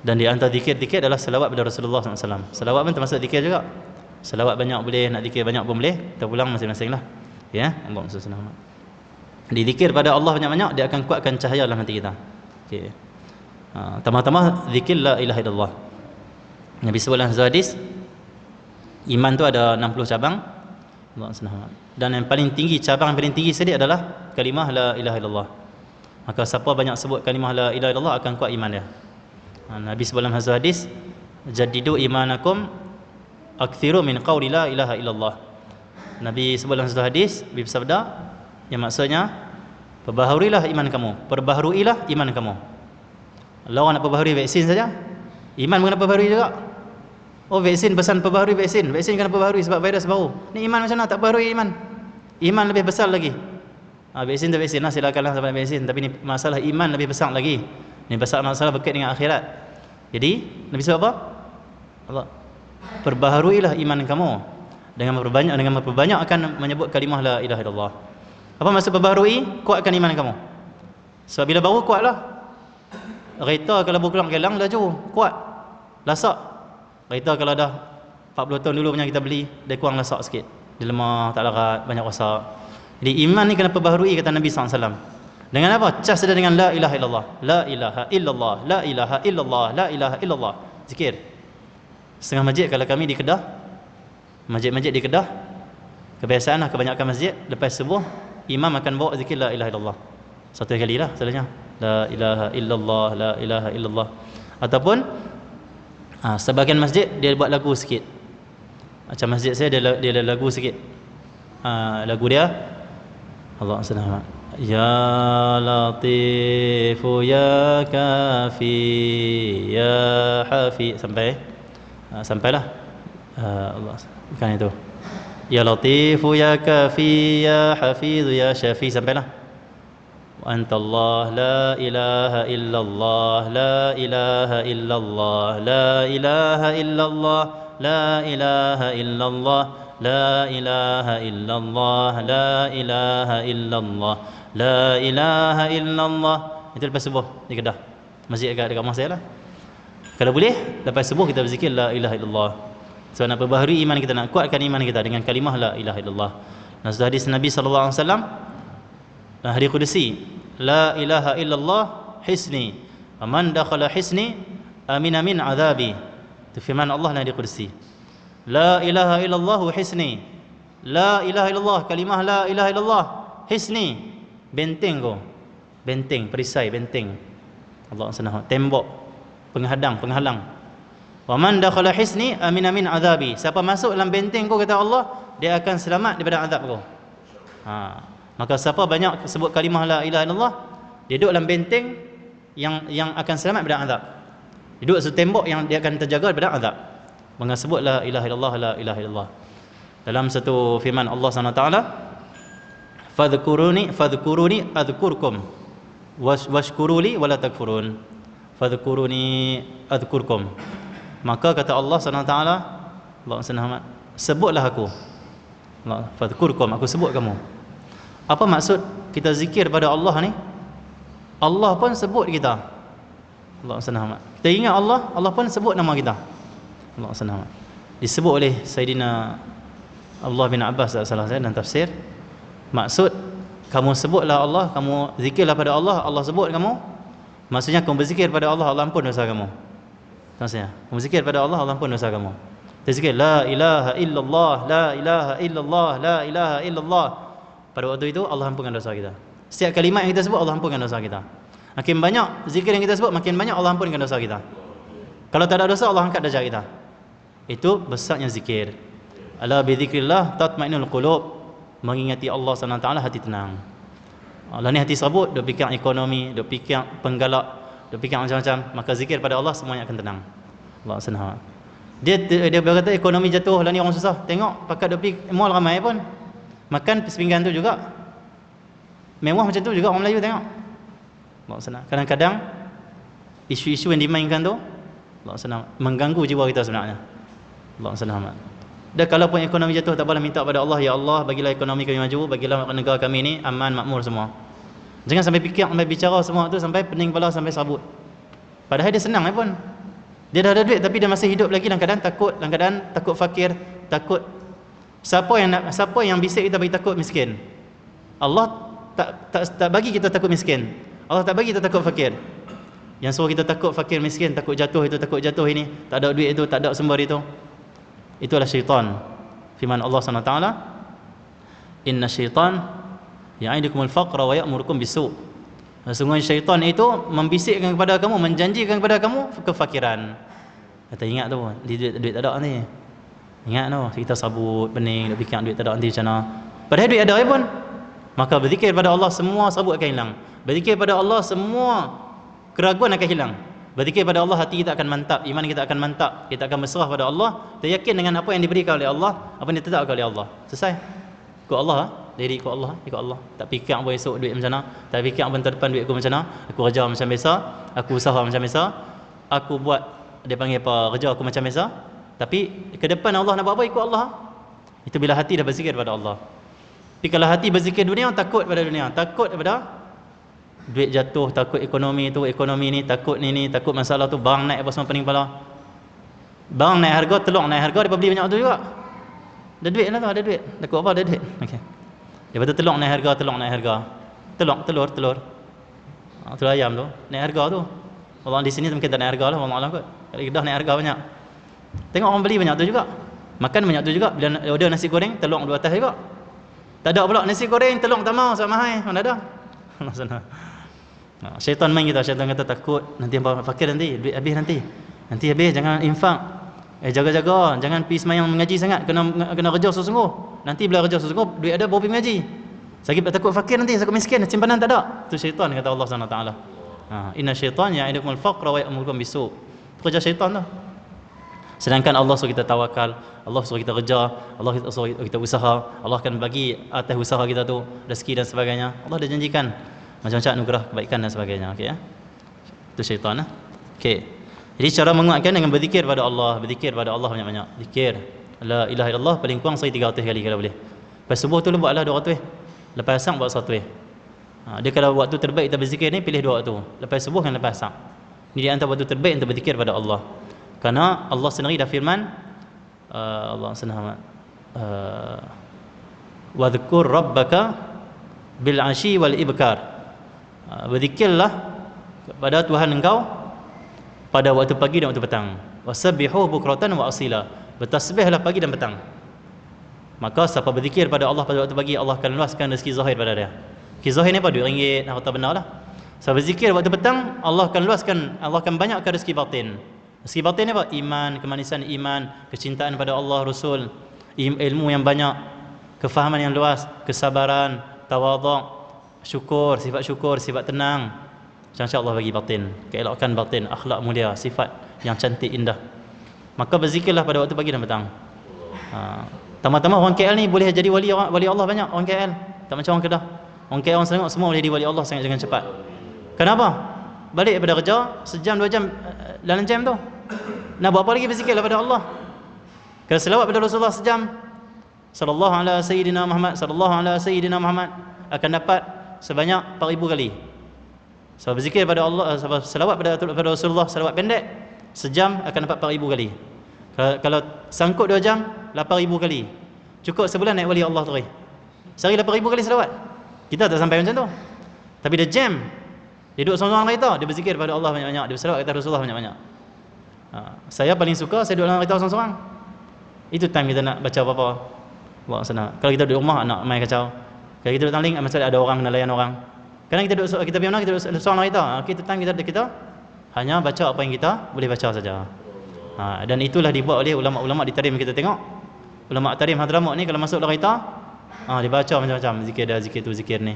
Dan di antara zikir-zikir adalah selawat pada Rasulullah SAW. Selawat pun termasuk zikir juga. Selawat banyak boleh, nak zikir banyak pun boleh. Kita pulang masing-masing lah. Ya, Allah SWT. Di zikir pada Allah banyak-banyak, dia akan kuatkan cahaya dalam hati kita. Okay. Tambah-tambah zikir la ilaha illallah. Nabi sebut dalam hadis, iman tu ada 60 cabang. Allah SWT. Dan yang paling tinggi, cabang yang paling tinggi sekali adalah kalimah la ilaha illallah. Maka siapa banyak sebut kalimah la ilaha illallah akan kuat iman dia. Nabi sebut dalam hadis, jaddidu imanakum akthiru min qawli la ilaha illallah. Nabi sebut dalam satu hadis, Nabi bersabda, yang maksudnya, perbaharuilah iman kamu, perbaharuilah iman kamu. Kalau orang nak perbaharui vaksin saja, iman pun kena perbaharui juga. Oh, vaksin pesan perbaharui vaksin, vaksin kena perbaharui sebab virus baru. Ni iman macam mana tak perbaharui iman? Iman lebih besar lagi. Vaksin tu vaksin lah, silakanlah sampai vaksin, tapi ni masalah iman lebih besar lagi. Ni masalah berkait dengan akhirat. Jadi Nabi sebut apa? Allah, perbaharuilah iman kamu dengan memperbanyak akan menyebut kalimah la ilaha illallah. Apa maksud perbaharui? Kuatkan iman kamu. Sebab bila baru kuatlah. Kereta kalau berkelang kelang laju, kuat. Lasak. Kereta kalau dah 40 tahun dulu punya kita beli, dia kurang lasak sikit. Dia lemah, tak larat, banyak rosak. Jadi iman ni kena perbaharui kata Nabi SAW. Dengan apa? Cas dia dengan la ilaha illallah. La ilaha illallah, la ilaha illallah, la ilaha illallah. Zikir. Setengah masjid kalau kami di Kedah, masjid-masjid di Kedah, kebiasaan lah kebanyakan masjid lepas subuh imam akan bawa zikir la ilaha illallah. Satu kali lah selalunya. La ilaha illallah, la ilaha illallah. Ataupun sebahagian masjid dia buat lagu sikit. Macam masjid saya dia ada lagu sikit. Lagu dia Allah SWT. Ya Latifu Ya Kafi Ya Hafi sampailah Allah bukan itu. Ya Latifu Ya Kafi Ya Hafiz Ya Syafi sampailah. Wa antallah la ilaha illallah la ilaha illallah la ilaha illallah la ilaha illallah la ilaha illallah la ilaha illallah la ilaha illallah. Itu lepas subuh di Kedah. Masjid dekat rumah saya lah. Kalau boleh lepas subuh kita berzikir la ilaha illallah. So nak perbaharui iman kita, nak kuatkan iman kita dengan kalimah la ilaha illallah. Dan sudah hadis Nabi sallallahu alaihi wasallam, hadis qudsi, la ilaha illallah hisni, man dakhala hisni amina min azabi. Itu firman Allah dalam hadis qudsi. La ilaha illallah hisni. La ilaha illallah, kalimah la ilaha illallah hisni, benteng ko. Benteng, perisai, benteng. Allah SWT, tembok, penghalang. Wa man dakhala hisni amina min azabi. Siapa masuk dalam benteng ko kata Allah, dia akan selamat daripada azab ko. Maka siapa banyak sebut kalimah la ilaha illallah, dia duduk dalam benteng yang akan selamat daripada azab. Dia duduk satu tembok yang dia akan terjaga daripada azab. Maka sebut la ilaha illallah, la ilaha illallah. Dalam satu firman Allah SWT, fadhkuruni adhkurkum washkuruli wala takfurun. Fadhkuruni adhkurkum. Maka kata Allah SWT, Allah SWT, sebutlah aku. Fadhkurkum, aku sebut kamu. Apa maksud kita zikir pada Allah ni? Allah pun sebut kita. Allah SWT. Kita ingat Allah, Allah pun sebut nama kita. Allah SWT. Disebut oleh Sayyidina Allah bin Abbas salah saya dalam tafsir. Maksud kamu sebutlah Allah, kamu zikirlah pada Allah, Allah sebut kamu. Maksudnya kamu berzikir pada Allah, Allah ampun dosa kamu. Maksudnya kamu berzikir pada Allah, Allah ampun dosa kamu. Kita zikir la ilaha illallah, la ilaha illallah, la ilaha illallah. Pada waktu itu Allah ampunkan dosa kita. Setiap kalimat yang kita sebut Allah ampunkan dosa kita. Makin banyak zikir yang kita sebut, makin banyak Allah ampunkan dosa kita. Kalau tak ada dosa, Allah angkat darjat kita. Itu besarnya zikir. Ala bi dzikrillah tatma'innul qulub. Mengingati Allah SWT hati tenang. Allah ni hati serabut, duk fikir ekonomi, duk fikir penggalak, duk fikir macam-macam, maka zikir pada Allah semuanya akan tenang. Allah SWT. Dia berkata ekonomi jatuh, lah ni orang susah. Tengok pakat duk pergi mall ramai pun. Makan sepinggan tu juga. Mewah macam tu juga orang Melayu tengok. Allah SWT. Kadang-kadang isu-isu yang dimainkan tu Allah SWT mengganggu jiwa kita sebenarnya. Allah SWT. Dan kalaupun ekonomi jatuh, tak boleh minta pada Allah, ya Allah bagilah ekonomi kami maju, bagilah negara kami ni aman makmur semua. Jangan sampai fikir, sampai bicara semua tu sampai pening kepala, sampai sabut. Padahal dia senang pun. Dia dah ada duit tapi dia masih hidup lagi dalam keadaan takut fakir, takut. Siapa yang bisik kita bagi takut miskin? Allah tak bagi kita takut miskin. Allah tak bagi kita takut fakir. Yang suruh kita takut fakir miskin, takut jatuh itu, takut jatuh ini, tak ada duit itu, tak ada sumber itu. Itulah syaitan. Firman Allah SWT, inna syaitan ya'idukumul faqra wa ya'murukum bisu'. Sesungguhnya syaitan itu membisikkan kepada kamu, menjanjikan kepada kamu kefakiran. Kata ingat tu, duit tak ada ni. Ingat tu, kita sabut, pening, nak fikir duit tak ada nanti macam mana. Padahal duit ada pun. Maka berzikir pada Allah, semua sabut akan hilang. Berzikir pada Allah, semua keraguan akan hilang. Berzikir pada Allah, hati kita akan mantap, iman kita akan mantap, kita akan berserah pada Allah, teryakin dengan apa yang diberikan oleh Allah, apa yang ditetapkan oleh Allah. Selesai. Ikut Allah, diri ikut Allah, ikut Allah. Tak fikir apa esok duit macam mana, tak fikir apa depan duit aku macam mana. Aku kerja macam biasa, aku usaha macam biasa, aku buat dia panggil apa, kerja aku macam biasa. Tapi ke depan Allah nak buat apa, ikut Allah. Itu bila hati dah berzikir pada Allah. Tapi kalau hati berzikir dunia, takut pada dunia, takut daripada duit jatuh, takut ekonomi tu, ekonomi ni, takut ni, takut masalah tu, barang naik apa semua pening kepala. Barang naik harga, telur naik harga, dia beli banyak tu juga. Ada duit lah tu, ada duit. Takut apa, ada duit. Okey. Lepas tu telur naik harga. Telur ayam tu, naik harga tu. Orang di sini mungkin tak naik harga lah, Allah Alam kot. Kalau Kedah naik harga banyak. Tengok orang beli banyak tu juga. Makan banyak tu juga. Bila order nasi goreng, telur dua atas juga. Tak ada pula nasi goreng, telur tak mau, sebab mahal. Mana ada? Allah sana. Syaitan main kita, syaitan kata takut nanti hangpa fakir, nanti duit habis, nanti habis, jangan infak, jaga-jaga, jangan pergi semayang mengaji sangat, kena kerja sungguh-sungguh, nanti bila kerja sungguh duit ada baru pergi mengaji, sakit takut fakir, nanti takut miskin, simpanan tak ada. Itu syaitan, kata Allah SWT. Inna syaitan ya'idukumul faqra wa ya'murukum bisu'. Kerja syaitan tu. Sedangkan Allah suruh kita tawakal, Allah suruh kita kerja, Allah suruh kita usaha, Allah akan bagi atas usaha kita tu rezeki dan sebagainya. Allah dah janjikan macam-macam anugerah kebaikan dan sebagainya. Okey ya. Itu syaitan. Okey. Jadi cara menguatkan dengan berzikir pada Allah, banyak-banyak. Zikir la ilaha illallah paling kurang 300 kali kalau boleh. Lepas subuh tu buatlah 200. Lepas asar buat 100. Dia kalau waktu terbaik kita berzikir ni pilih 2 waktu. Lepas subuh dan lepas asar. Ini di antara waktu terbaik untuk berzikir pada Allah. Karena Allah sendiri dah firman, Allah senang wa dzkur rabbaka bil ashi wal ibkar. Berzikirlah kepada Tuhan engkau pada waktu pagi dan waktu petang. Wasabbihu bukratan wa asila. Bertasbihlah pagi dan petang. Maka siapa berzikir pada Allah pada waktu pagi, Allah akan luaskan rezeki zahir pada dia. Rezeki zahir ni apa? RM2, harta benda lah. Siapa berzikir waktu petang, Allah akan luaskan, Allah akan banyakkan rezeki batin. Rezeki batin ni apa? Iman, kemanisan iman, kecintaan pada Allah, Rasul, ilmu yang banyak, kefahaman yang luas, kesabaran, tawaduk, syukur, sifat tenang. Macam Allah bagi batin, keelokan batin, akhlak mulia, sifat yang cantik, indah. Maka berzikirlah pada waktu pagi dan petang. Tambah-tambah orang KL ni boleh jadi wali Allah banyak, orang KL. Tak macam orang Kedah. Orang KL, orang Selangor semua boleh jadi wali Allah sangat dengan cepat. Kenapa? Balik daripada kerja, sejam, 2 jam dalam jam tu. Nak buat apa lagi, berzikirlah pada Allah. Kalau selawat pada Rasulullah sejam, sallallahu ala sayyidina Muhammad, sallallahu ala sayyidina Muhammad, akan dapat sebanyak 4,000 kali. Sebab berzikir pada Allah, selawat pada Rasulullah, selawat pendek, sejam akan dapat 4,000 kali. Kalau sangkut 2 jam, 8,000 kali. Cukup sebulan naik wali Allah terus. Sehari 8,000 kali selawat. Kita tak sampai macam tu. Tapi dia jam. Dia duduk seorang-seorang kereta, dia berzikir pada Allah banyak-banyak, dia berselawat kata Rasulullah banyak-banyak. Saya paling suka saya duduk dalam kereta seorang-seorang. Itu time kita nak baca apa-apa. Buat sana. Kalau kita duduk rumah nak main kacau. Kalau kita duduk tangling, masalah ada orang nak layan orang. Kadang kita duduk, kita pergi mana, kita duduk seorang kereta. Kita time kita hanya baca apa yang kita boleh baca saja. Dan itulah dibuat oleh ulama-ulama di Tarim. Kita tengok ulama Tarim Hadramaut ni kalau masuk dalam kereta, dia baca macam-macam zikir, dah zikir tu zikir ni.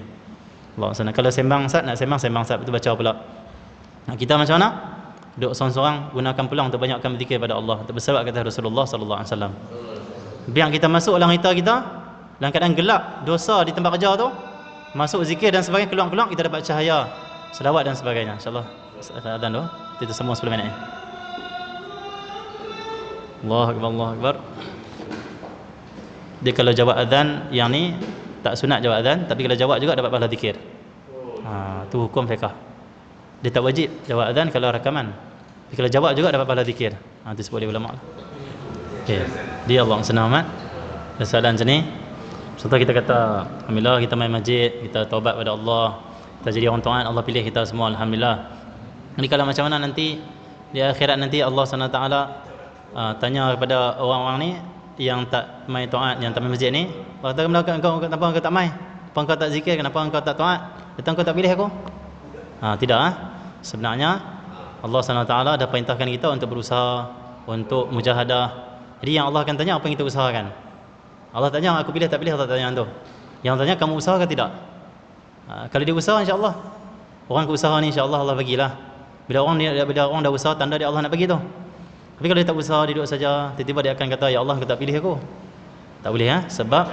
Allah sana. Kalau sembang sat, nak sembang sat, itu baca pula. Kita macam mana? Duduk seorang-seorang, gunakan peluang untuk banyakkan berzikir pada Allah, untuk berselawat kata Rasulullah sallallahu alaihi wasallam. Biar kita masuk dalam kereta kita dalam keadaan gelap, dosa di tempat kerja tu, masuk zikir dan sebagainya, keluar-keluar kita dapat cahaya, selawat dan sebagainya. Insya-Allah. Azan tu, kita semua 10 minit. Allahu akbar, Allahu akbar. Dia kalau jawab azan yang ni tak sunat jawab azan, tapi kalau jawab juga dapat pahala zikir. Tu hukum fiqh. Dia tak wajib jawab azan kalau rakaman. Tapi kalau jawab juga dapat pahala zikir. Itu sebut oleh ulama. Okey. Dia Allah senang amat. Soalan macam ni. Contoh kita kata, alhamdulillah kita main masjid, kita taubat pada Allah, kita jadi orang taat, Allah pilih kita semua, alhamdulillah. Jadi kalau macam mana nanti di akhirat nanti Allah SWT tanya kepada orang-orang ni yang tak main taat, yang tak main masjid ni, kata kenapa engkau tak main? Kenapa engkau tak zikir? Kenapa engkau tak taat? Datang engkau tak pilih aku? Tidak. Sebenarnya Allah SWT dah perintahkan kita untuk berusaha, untuk mujahadah. Jadi yang Allah akan tanya apa yang kita usahakan. Allah tanya aku pilih tak pilih, Allah tanya tu. Yang tanya kamu usaha ke tidak? Kalau dia usaha, insya-Allah orang ke usaha ni insya-Allah Allah bagilah. Bila orang dah usaha, tanda dia Allah nak bagi tu. Tapi kalau dia tak usaha, dia duduk saja, tiba-tiba dia akan kata ya Allah, aku tak pilih aku. Tak boleh sebab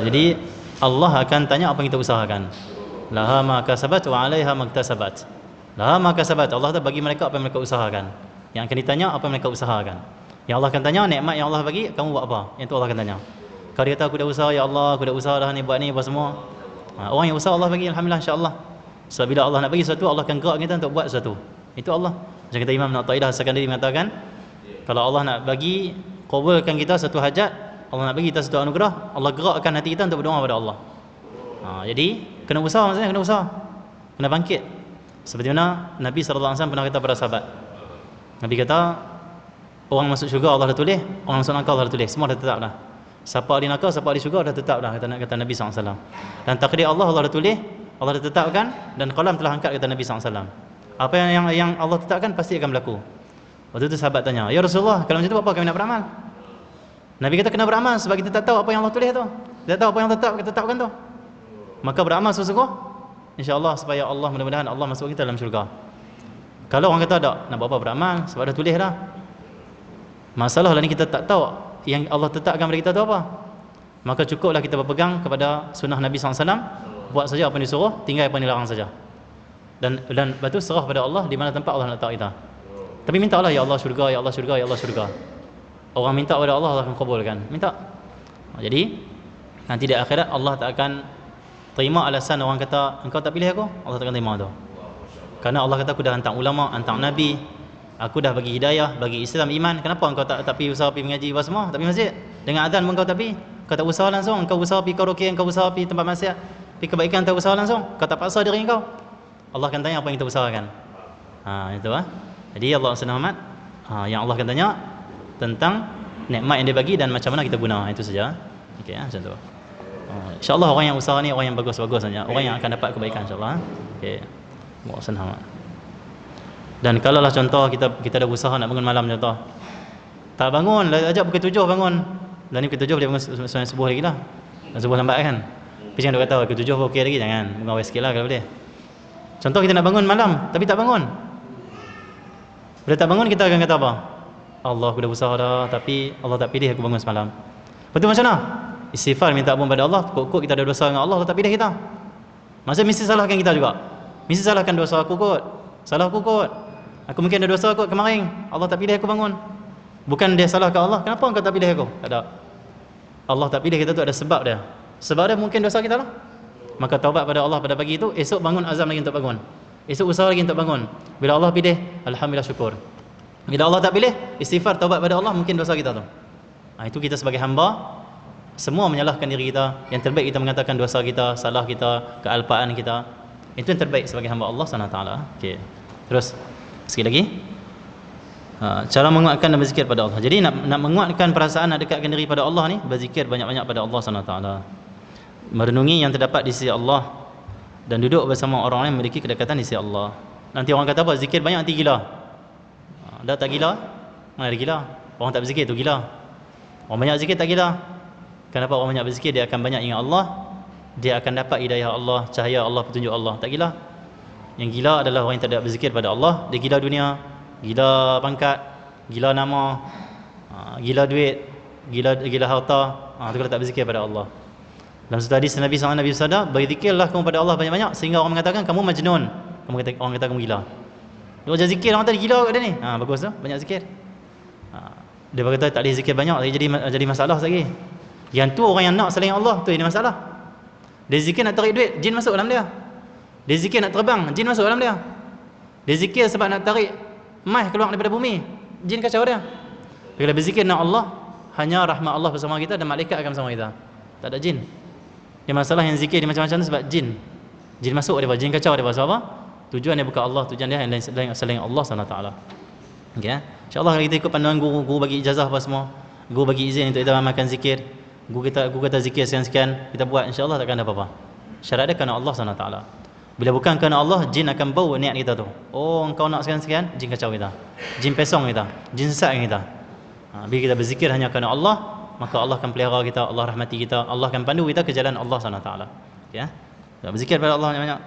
jadi Allah akan tanya apa yang kita usahakan. Laha ma kasabat wa 'alaiha maktasabat. Laha ma kasabat, Allah dah bagi mereka apa yang mereka usahakan. Yang akan ditanya apa yang mereka usahakan. Yang Allah akan tanya nikmat yang Allah bagi, kamu buat apa? Yang tu Allah akan tanya. Kalau dia kata aku dah usaha, ya Allah, aku dah usaha dah ni buat semua. Orang yang usaha Allah bagi, alhamdulillah, insya-Allah. Sebab bila Allah nak bagi sesuatu, Allah akan gerak kita untuk buat sesuatu. Itu Allah. Macam kata Imam Nawawi As-Sakandari mengatakan, kalau Allah nak bagi qabulkan kita satu hajat, Allah nak bagi kita satu anugerah, Allah gerakkan hati kita untuk berdoa kepada Allah. Jadi kena usaha, maksudnya kena usaha. Kena bangkit. Seperti mana Nabi sallallahu alaihi wasallam pernah kata pada sahabat. Nabi kata, orang masuk syurga Allah dah tulis, orang masuk neraka Allah dah tulis, semua dah tetap dah. Siapa ahli neraka, siapa ahli syurga dah tetap dah, kata Nabi SAW. Dan takdir Allah dah tulis, Allah dah tetapkan, dan qalam telah angkat, kata Nabi SAW. Apa yang Allah tetapkan pasti akan berlaku. Waktu itu sahabat tanya, ya Rasulullah, kalau macam tu apa kami nak beramal? Nabi kata kena beramal sebab kita tak tahu apa yang Allah tulis tu. Kita tahu apa yang tetapkan tu. Maka beramal sungguh-sungguh, insya-Allah, supaya Allah, mudah-mudahan Allah masuk kita dalam syurga. Kalau orang kata tak nak buat apa beramal sebab dah tulis dah. Masalah lah ni kita tak tahu yang Allah tetapkan kepada kita tu apa. Maka cukuplah kita berpegang kepada sunnah Nabi SAW. Buat saja apa yang disuruh, tinggal apa yang dilarang saja. Dan batu serah pada Allah di mana tempat Allah nak letak kita. Tapi minta Allah, ya Allah syurga, ya Allah syurga, ya Allah syurga. Orang minta kepada Allah, Allah akan kabulkan. Minta. Jadi nanti di akhirat Allah tak akan terima alasan orang kata engkau tak pilih aku, Allah tak akan terima tu. Karena Allah kata aku dah hantar ulama, hantar nabi, aku dah bagi hidayah, bagi Islam, iman. Kenapa engkau tak pergi usaha pergi mengaji apa semua, tak pergi masjid? Dengan azan pun kau tak pergi. Kau tak usaha langsung, kau usaha pergi karaoke, kau usaha pergi tempat maksiat, pergi kebaikan tak usaha langsung. Kau tak paksa diri kau. Allah akan tanya apa yang kita usahakan. Itu Jadi Allah senang amat. Yang Allah akan tanya tentang nikmat yang dia bagi dan macam mana kita guna. Itu saja. Okey, macam tu. InsyaAllah orang yang usaha ni orang yang bagus-bagus saja. Orang yang akan dapat kebaikan insya-Allah. Okey. Allah senang amat. Dan kalau lah contoh kita dah usaha nak bangun malam contoh. Tak bangun, ajak pukul 7 bangun. Dan ni pukul 7 boleh bangun sembahyang subuh lagi lah. Dan subuh lambat kan. Tapi jangan duk kata pukul 7 pun okey lagi, jangan. Bangun awal sikit lah kalau boleh. Contoh kita nak bangun malam tapi tak bangun. Bila tak bangun kita akan kata apa? Allah, aku dah usaha dah tapi Allah tak pilih aku bangun semalam. Betul macam mana? Istighfar, minta ampun pada Allah. Kok kita ada dosa dengan Allah, Allah tak pilih kita. Maksudnya mesti salahkan kita juga. Mesti salahkan dosa aku kot. Salah aku kot. Aku mungkin ada dosa kot kemarin. Allah tak pilih aku bangun. Bukan dia salahkan Allah. Kenapa engkau tak pilih aku? Tak ada. Allah tak pilih kita tu ada sebab dia. Sebab dia mungkin dosa kita lah. Maka taubat pada Allah pada pagi itu, esok bangun azam lagi untuk bangun. Esok usaha lagi untuk bangun. Bila Allah pilih, alhamdulillah syukur. Bila Allah tak pilih, istighfar, taubat pada Allah, mungkin dosa kita tu. Itu kita sebagai hamba, semua menyalahkan diri kita. Yang terbaik kita mengatakan dosa kita, salah kita, kealpaan kita. Itu yang terbaik sebagai hamba Allah SWT. Okey. Terus sikit lagi. Cara menguatkan dan berzikir pada Allah. Jadi nak menguatkan perasaan nak dekatkan diri pada Allah ni, berzikir banyak-banyak pada Allah SWT. Merenungi yang terdapat di sisi Allah dan duduk bersama orang yang memiliki kedekatan di sisi Allah. Nanti orang kata apa? Zikir banyak nanti gila. Dah tak gila? Mana ada gila? Orang tak berzikir tu gila. Orang banyak zikir tak gila. Kenapa orang banyak berzikir? Dia akan banyak ingat Allah. Dia akan dapat hidayah Allah, cahaya Allah, petunjuk Allah. Tak gila. Yang gila adalah orang yang tak ada berzikir pada Allah. Dia gila dunia, gila pangkat, gila nama, gila duit, gila harta. Itu kalau tak berzikir pada Allah. Dalam satu hadis Nabi SAW, Nabi bersabda, berzikirlah kamu pada Allah banyak-banyak sehingga orang mengatakan kamu majnun. Orang kata kamu gila. Dia macam zikir, orang kata gila kat dia ni. Bagus tu, banyak zikir. Dia berkata tak boleh zikir banyak, jadi masalah lagi. Yang tu orang yang nak selain Allah, tu ini masalah. Dia zikir nak tarik duit, jin masuk dalam dia. Dia zikir nak terbang, jin masuk dalam dia. Dia zikir sebab nak tarik emas keluar daripada bumi, jin kacau dia. Bila berzikir nak Allah, hanya rahmat Allah bersama kita dan malaikat akan bersama kita. Tak ada jin. Yang masalah yang zikir di macam-macam tu sebab jin. Jin masuk dia, jin kacau dia. Sebab apa? Tujuan dia bukan Allah, tujuan dia yang lain selain Allah SWT. Okey, InsyaAllah kalau kita ikut pandangan guru bagi ijazah apa semua, guru bagi izin untuk kita amalkan zikir, guru kata zikir sekian-sekian, kita buat, insyaAllah takkan ada apa-apa. Syarat dia kerana Allah SWT. Bila bukan kerana Allah, jin akan bau niat kita tu. Oh, engkau nak sekian-sekian, jin kacau kita, jin pesong kita, jin sesat kita. Bila kita berzikir hanya kerana Allah, maka Allah akan pelihara kita, Allah rahmati kita, Allah akan pandu kita ke jalan Allah SWT. Ya, berzikir pada Allah banyak-banyak,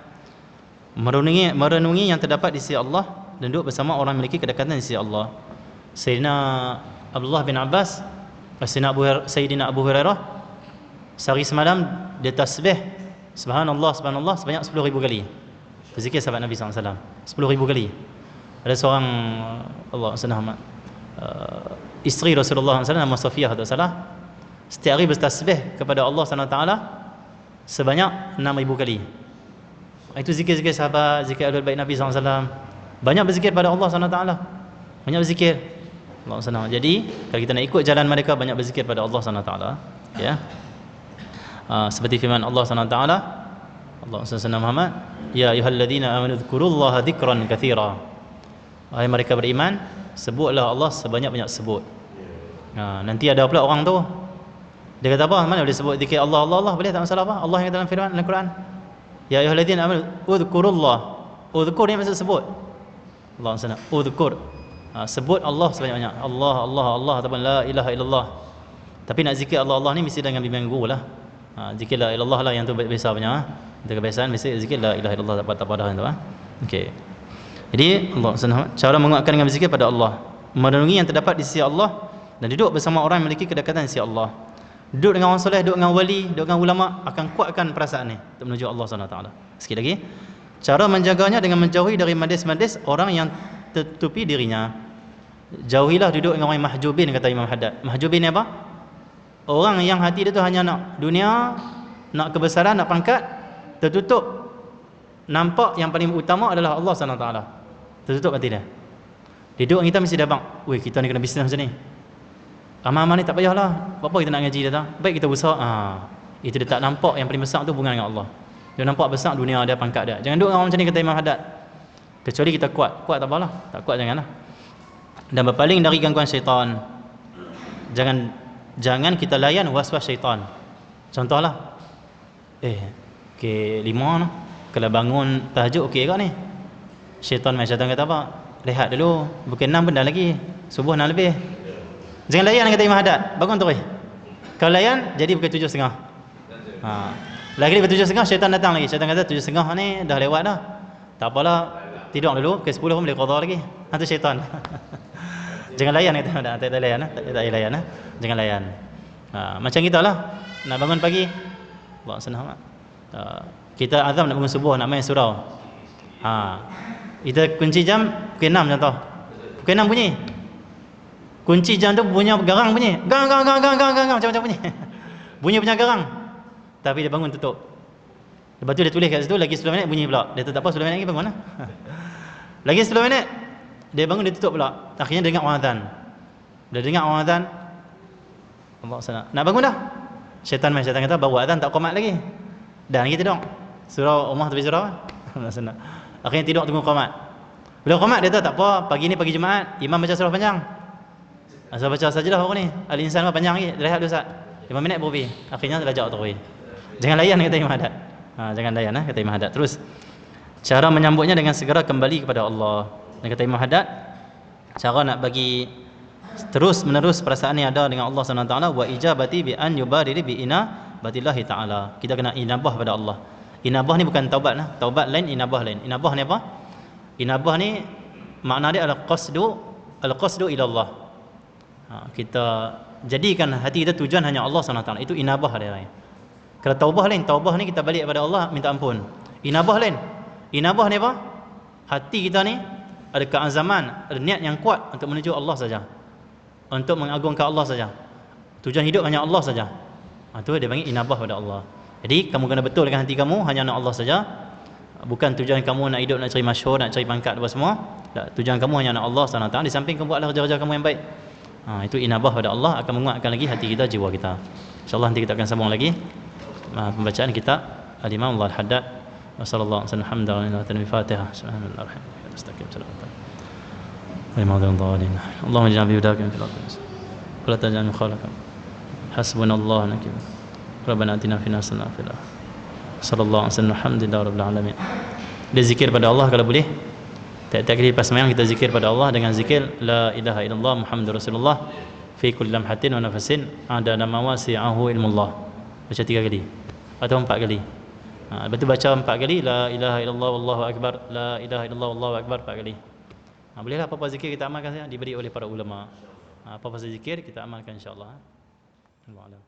merenungi yang terdapat di sisi Allah dan duduk bersama orang yang memiliki kedekatan di sisi Allah. Sayyidina Abdullah bin Abbas, Sayyidina Abu Hurairah, sehari semalam dia tasbih subhanallah subhanallah sebanyak 10,000 kali. Berzikir sahabat Nabi SAW 10,000 kali. Ada seorang Allah senang isteri Rasulullah SAW nama Safiyah atau salah, setiap hari bertasbih kepada Allah SWT sebanyak 6,000 kali. Itu zikir-zikir sahabat, zikir ahlul bait Nabi SAW. Banyak berzikir pada Allah SWT. Banyak berzikir Allah SWT. Jadi kalau kita nak ikut jalan mereka, banyak berzikir pada Allah SWT. Ya. Seperti firman Allah SWT, Allah SWT Muhammad, ya ayyuhalladzina amanu dzkurullaha dzikran katsira. Wahai mereka beriman, sebutlah Allah sebanyak-banyak sebut. Nanti ada pula orang tu, dia kata apa? Mana boleh sebut zikir Allah, Allah, Allah boleh, tak masalah apa? Allah yang dalam firman dalam Quran, ya ayyuhalladzina amanu udzkurullah. Udzkur ni maksud sebut. Allah SWT udzkur, sebut Allah sebanyak-banyak. Allah, Allah, Allah ataupun la ilaha illallah. Tapi nak zikir Allah, Allah ni mesti dengan bimbingan guru lah. Zikir la ilallah lah yang tu biasa punya. Itu kebiasaan, mesti zikir la ilaha illallah, tak apa dah tu. Okey. Jadi Allah SWT cara menguatkan dengan berzikir pada Allah, merenungi yang terdapat di sisi Allah dan duduk bersama orang yang memiliki kedekatan di sisi Allah. Duduk dengan orang soleh, duduk dengan wali, duduk dengan ulama, akan kuatkan perasaan ni untuk menuju Allah SWT. Sikit lagi, cara menjaganya dengan menjauhi dari majlis-majlis orang yang tertutupi dirinya. Jauhilah duduk dengan orang yang mahjubin, kata Imam Haddad. Mahjubin ni apa? Orang yang hati dia tu hanya nak dunia, nak kebesaran, nak pangkat, tertutup. Nampak yang paling utama adalah Allah SWT. Tertutup hati dia. Dia duduk dengan kita mesti dah bang, weh kita ni kena bisnes macam ni, amal-amal ni tak payahlah, apa kita nak ngaji dia tak? Baik kita berusaha. Itu dia tak nampak yang paling besar tu hubungan dengan Allah. Dia nampak besar dunia dia, pangkat dia. Jangan duduk dengan orang macam ni, kata Imam Haddad. Kecuali kita kuat. Kuat tak apalah, tak kuat janganlah. Dan berpaling dari gangguan syaitan. Jangan kita layan was-was syaitan. Contohlah, okey 5 noh, kalau bangun tahajud okey ke ni? Syaitan kata apa? Rehat dulu, bukan 6 pun dah lagi, subuh 6 lebih. Jangan layan, kata Imam Haddad. Bangun terus. Kalau layan, jadi bukan 7.30. Lagi bukan 7.30, syaitan datang lagi. Syaitan kata 7.30 ni dah lewat dah. Tak apalah, tidur dulu, ke 10 pun boleh qada lagi. Itu syaitan. Jangan layan, kata Imam Haddad. Tak layan, tak layan. Jangan layan. Macam kita lah, nak bangun pagi, Allah senang. Kita azam nak bangun subuh, nak main surau. Kita kunci jam pukul 6 contoh. Pukul 6 bunyi. Kunci jam tu bunyi garang bunyi. Gang macam-macam bunyi. Bunyi punya garang. Tapi dia bangun tutup. Lepas tu dia tulis kat situ lagi 10 minit bunyi pula. Dia tak apa 10 minit lagi bangun lah. Lagi 10 minit dia bangun, dia tutup pula. Akhirnya dia dengar orang azan. Dia dengar orang azan. Allah sana. Nak bangun dah. Syaitan kata baru azan tak qomat lagi. Dan kita tidur. Surau rumah tepi surau. Allah sana. Akhirnya tidur tunggu qomat. Bila qomat dia tak apa, pagi ni pagi Jumaat, imam baca surah panjang. Asal baca sajalah orang ni. Al-insan mah panjang lagi. Rehat dulu Ustaz. 5 minit berhenti. Akhirnya terlajak tarawih. Jangan layan, kata Imam Haddad. Jangan layan, kata Imam Haddad. Terus cara menyambutnya dengan segera kembali kepada Allah. Dan kata Imam Haddad, cara nak bagi terus menerus perasaan ni ada dengan Allah SWT, wa ijabati bi an yubadiri bi inabatillahi ta'ala. Kita kena inabah pada Allah. Inabah ni bukan taubat lah. Taubat lain, inabah lain. Inabah ni apa? Inabah ni makna dia adalah al-qasdu ila Allah. Kita jadikan hati kita tujuan hanya Allah SWT. Itu inabah dia. Kalau taubah lain, taubah ni kita balik kepada Allah minta ampun. Inabah lain. Inabah ni apa? Hati kita ni ada keazaman, ada niat yang kuat untuk menuju Allah saja, untuk mengagungkan Allah saja. Tujuan hidup hanya Allah saja. Tu dia panggil inabah pada Allah. Jadi kamu kena betul dengan hati kamu hanya nak Allah saja. Bukan tujuan kamu nak hidup, nak cari masyhur, nak cari pangkat apa semua. Tak, tujuan kamu hanya nak Allah SWT. Di samping kamu buatlah kerja-kerja kamu yang baik. Itu inabah pada Allah, akan menguatkan lagi hati kita, jiwa kita. InsyaAllah nanti kita akan sambung lagi pembacaan kitab Al-Imam Al-Haddad. Wassallallahu alaihi wasallam. Al-Fatihah. Bismillahirrahmanirrahim. Astagfirullahaladzim. Allahumma ja'al bihudaka min fil ardh. Wa la taj'al min khalaqam. Hasbunallahu wa ni'mal wakeel. Rabbana atina fid dunya hasanah wa fil akhirati. Sallallahu alaihi wasallam. Alhamdulillah rabbil alamin. Dia zikir pada Allah kalau boleh. Tiap-tiap kali lepas sembahyang kita zikir pada Allah dengan zikir la ilaha illallah Muhammadur Rasulullah fi kulli lamhatin wa nafasin ada nama wasi'ahu ilmullah. Baca 3 kali atau 4 kali. Lepas tu baca 4 kali la ilaha illallah wallahu akbar, la ilaha illallah wallahu akbar 4 kali. Bolehlah apa-apa zikir kita amalkan saja, diberi oleh para ulama. Apa-apa zikir kita amalkan insya-Allah. Allahu a'lam.